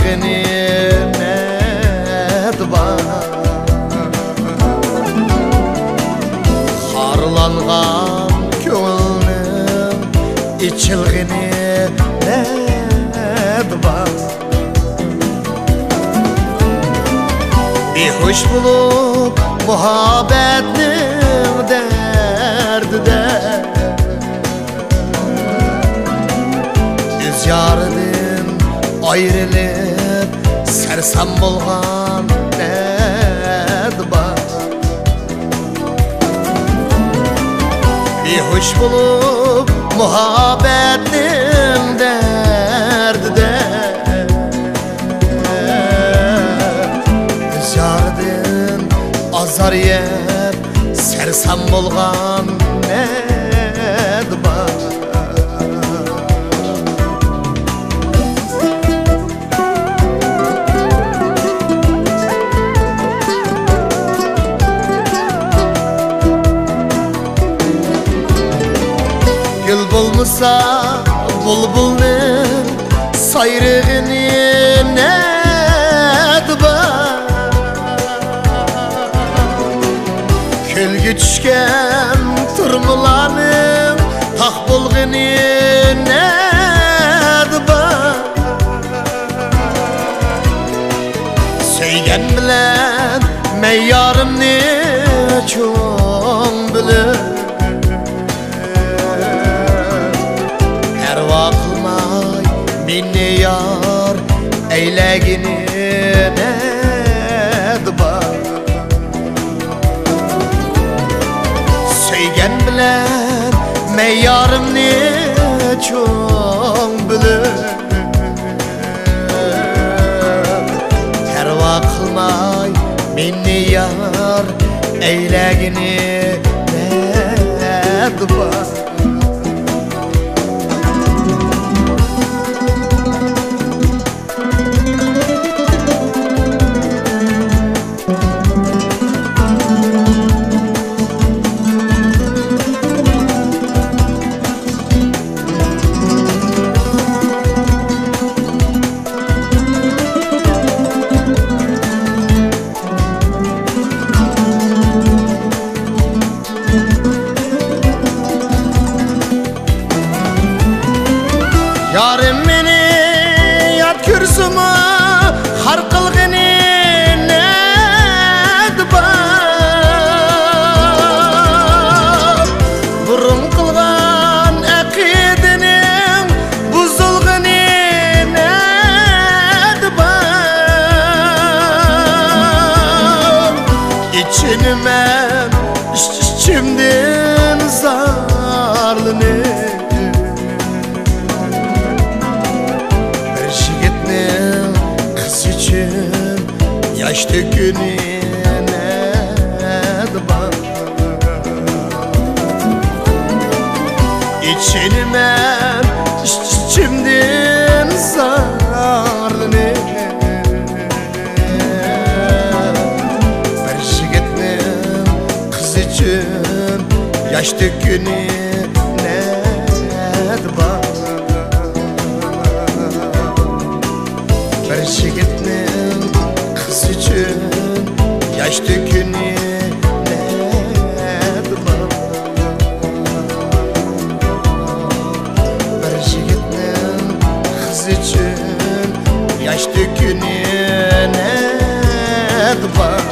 sarıgını nedba harlangan köngülnün içilgini nedba behuş bulup muhabbetning derdide öz yarıdan ayrılıp sersem bolgan nedba behuş bulup muhabbetning derdide öz yarıdan azar yep sersem bolgan nedba gül bulmasa bulbulun sayrığını nedba külgü düşken turmulanın tak bulgını nedba söygen bilen meyyarımni çoğun bilir minni yar eylegini nedba söygen bilen meyyarımni çoğun bilir terva kılmay minni yar eylegini nedba yarım meni yat kürsüme har kılgını nedba burun kılgan akidinin buzulgını nedba içinime içimden zarlını yaş dökünü nedba içinime içimden zarlını bir jigitnin kız için yaş dökünü nedba bir jigitnin kız için yaş dökünü nedba bir jigitnin kız için yaş dökünü nedba